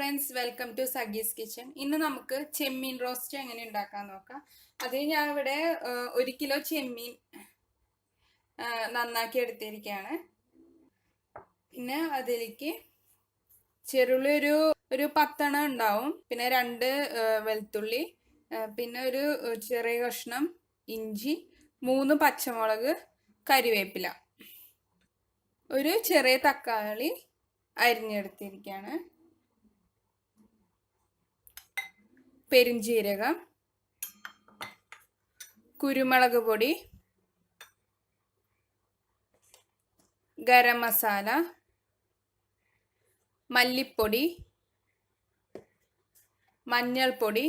Friends, welcome to സഗീസ് kitchen. ഇന്ന് നമുക്ക് ചെമ്മീൻ റോസ്റ്റ് എങ്ങനെ ഉണ്ടാക്കാൻ നോക്കാം. അതിന് ഞാൻ ഇവിടെ 1 കിലോ ചെമ്മീൻ നന്നാക്കി എടുത്തിരിക്കുകയാണ്. പിന്നെ അതിലേക്ക് ചെറുള്ളി ഒരു 10 ഉണ്ടാവും. പിന്നെ 2 വെളുത്തുള്ളി, പിന്നെ ഒരു ചെറിയ കഷ്ണം ഇഞ്ചി, 3 പച്ചമുളക്, കരിവേപ്പില, ഒരു ചെറിയ തക്കാളി അരിഞ്ഞെടുത്തിരിക്കുകയാണ്. പെരിഞ്ജീരകം, കുരുമുളക് പൊടി, ഗരം മസാല, മല്ലിപ്പൊടി, മഞ്ഞൾപ്പൊടി,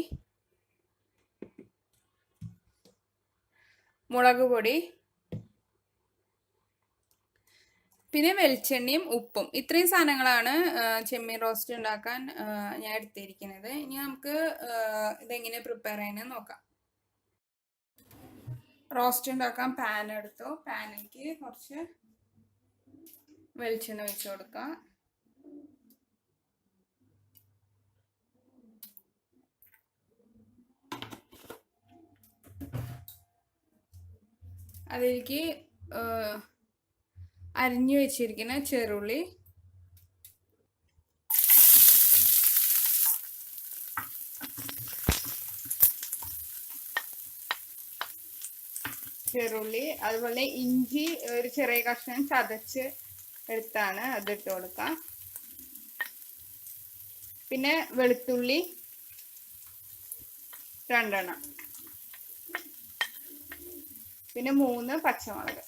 മുളക് പൊടി, പിന്നെ വെളിച്ചെണ്ണയും ഉപ്പും. ഇത്രയും സാധനങ്ങളാണ് ചെമ്മീൻ റോസ്റ്റ് ഉണ്ടാക്കാൻ ഞാൻ എടുത്തിരിക്കുന്നത്. ഇനി നമുക്ക് ഇതെങ്ങനെ പ്രിപ്പയർ ചെയ്യുന്നത് നോക്കാം. റോസ്റ്റ് ഉണ്ടാക്കാൻ പാൻ എടുത്തു. പാനിലേക്ക് കുറച്ച് വെളിച്ചെണ്ണ ഒഴിച്ചു കൊടുക്കാം. അതിലേക്ക് അരിഞ്ഞു വെച്ചിരിക്കുന്ന ചെറുള്ളി, അതുപോലെ ഇഞ്ചി ഒരു ചെറിയ കഷ്ണം ചതച്ച് എടുത്താണ്, അതിട്ട് കൊടുക്കാം. പിന്നെ വെളുത്തുള്ളി 2 പിന്നെ 3 പച്ചമുളക്.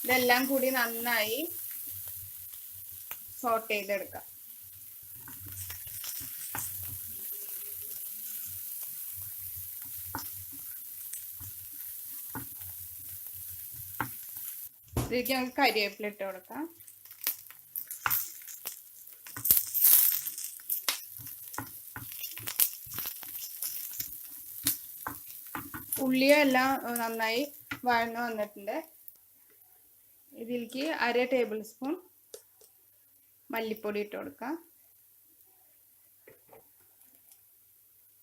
ഇതെല്ലാം കൂടി നന്നായി സോട്ട് ചെയ്തെടുക്കാം. ഇതിലേക്ക് നമുക്ക് കരിവേപ്പില ഇട്ട് കൊടുക്കാം. ഉള്ളിയെല്ലാം നന്നായി വഴന്നു വന്നിട്ടുണ്ട്. ഇതിലേക്ക് 1/2 ടേബിൾ സ്പൂൺ മല്ലിപ്പൊടി ഇട്ട് കൊടുക്കാം.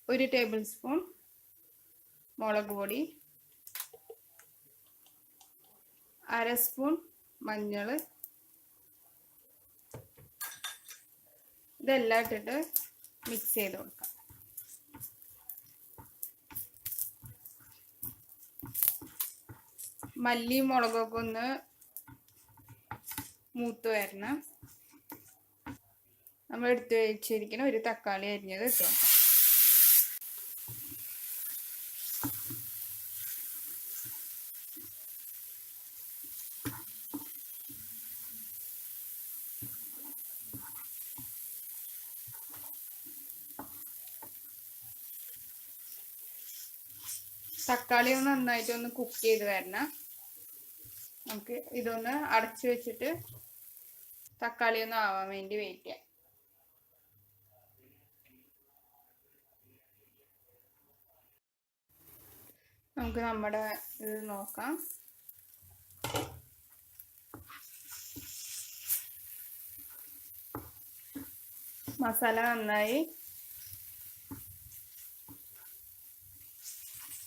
1 ടേബിൾ സ്പൂൺ മുളക് പൊടി, 1/2 സ്പൂൺ മഞ്ഞൾ. ഇതെല്ലാം ഇട്ടിട്ട് മിക്സ് ചെയ്ത് കൊടുക്കാം. മല്ലി മുളകൊക്കെ ഒന്ന് മൂത്ത് വരണം. നമ്മൾ എടുത്ത് വെച്ചിരിക്കുന്ന ഒരു തക്കാളി അരിഞ്ഞത് ഇട്ട് കൊടുക്കാം. തക്കാളി ഒന്ന് നന്നായിട്ടൊന്ന് കുക്ക് ചെയ്ത് വരണം. നമുക്ക് ഇതൊന്ന് അടച്ചു വെച്ചിട്ട് തക്കാളി ഒന്ന് ആവാൻ വേണ്ടി വെയിറ്റ് ചെയ്യാം. നമുക്ക് നമ്മുടെ ഇത് നോക്കാം. മസാല നന്നായി,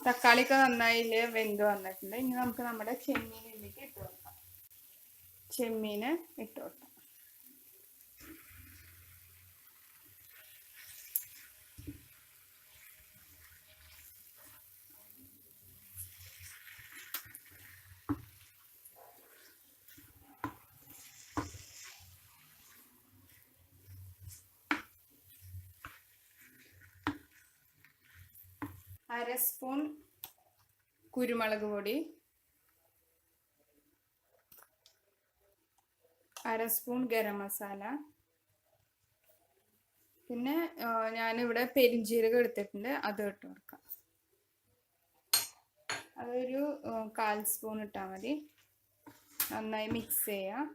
തക്കാളിയൊക്കെ നന്നായി വെന്ത് വന്നിട്ടുണ്ട്. ഇനി നമുക്ക് നമ്മുടെ ചെമ്മീനിലേക്ക് ഇട്ട് കൊടുക്കാം. ചെമ്മീന് ഇട്ട് കൊടുക്കാം. അര സ്പൂൺ കുരുമുളക് പൊടി, 1/2 സ്പൂൺ ഗരം മസാല, പിന്നെ ഞാനിവിടെ പെരിഞ്ജീരകം എടുത്തിട്ടുണ്ട്, അത് ഇട്ട് കൊടുക്കാം. അതൊരു 1/4 സ്പൂൺ ഇട്ടാൽ മതി. നന്നായി മിക്സ് ചെയ്യാം.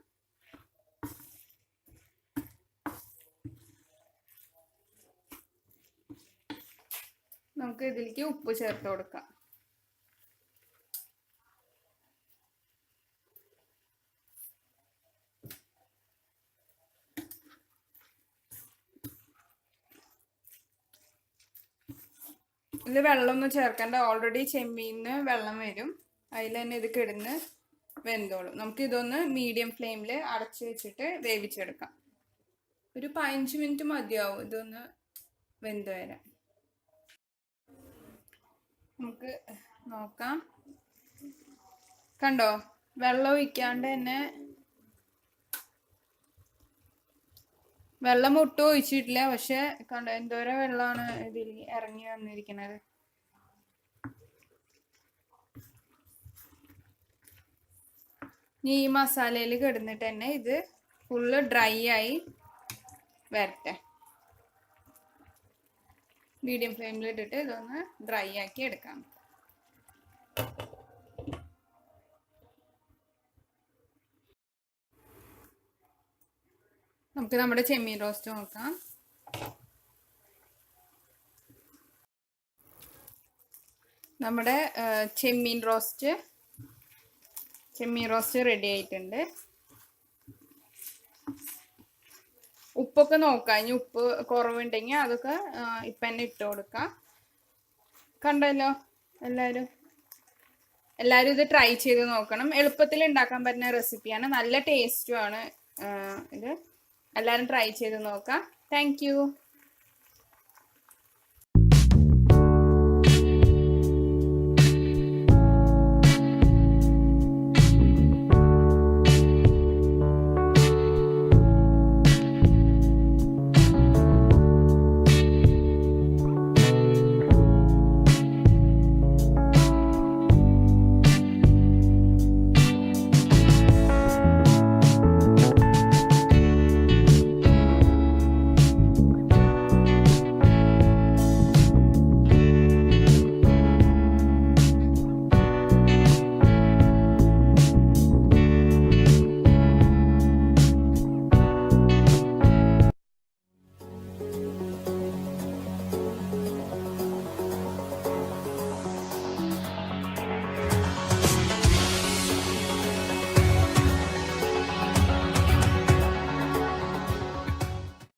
നമുക്ക് ഇതിലേക്ക് ഉപ്പ് ചേർത്ത് കൊടുക്കാം. ഇത് വെള്ളമൊന്നും ചേർക്കേണ്ട, ഓൾറെഡി ചെമ്മീനിന് വെള്ളം വരും, അതിൽ തന്നെ ഇത് കിടന്ന് വെന്തോളും. നമുക്ക് ഇതൊന്ന് മീഡിയം ഫ്ലെയിമിൽ അടച്ചു വെച്ചിട്ട് വേവിച്ചെടുക്കാം. ഒരു 15 മിനിറ്റ് മതിയാവും ഇതൊന്ന് വെന്ത് വരാൻ. നമുക്ക് നോക്കാം. കണ്ടോ, വെള്ളം ഒഴിക്കാണ്ട് തന്നെ, വെള്ളം ഒട്ടും ഒഴിച്ചിട്ടില്ല, പക്ഷെ കണ്ടോ എന്തോരം വെള്ളമാണ് ഇതിൽ ഇറങ്ങി വന്നിരിക്കുന്നത്. ഈ മസാലയിൽ കിടന്നിട്ട് തന്നെ ഇത് ഫുള്ള് ഡ്രൈ ആയി വരട്ടെ. മീഡിയം ഫ്ലെയിമിൽ ഇട്ടിട്ട് ഇതൊന്ന് ഡ്രൈ ആക്കി എടുക്കാം. നമുക്ക് നമ്മുടെ ചെമ്മീൻ റോസ്റ്റ് നോക്കാം. നമ്മുടെ ചെമ്മീൻ റോസ്റ്റ് റെഡി ആയിട്ടുണ്ട്. ഉപ്പൊക്കെ നോക്കാം, ഇനി ഉപ്പ് കുറവുണ്ടെങ്കിൽ അതൊക്കെ ഇപ്പം തന്നെ ഇട്ട് കൊടുക്കാം. കണ്ടല്ലോ, എല്ലാവരും ഇത് ട്രൈ ചെയ്ത് നോക്കണം. എളുപ്പത്തിൽ ഉണ്ടാക്കാൻ പറ്റുന്ന റെസിപ്പിയാണ്, നല്ല ടേസ്റ്റുമാണ് ഇത്. എല്ലാവരും ട്രൈ ചെയ്ത് നോക്കാം. Thank you.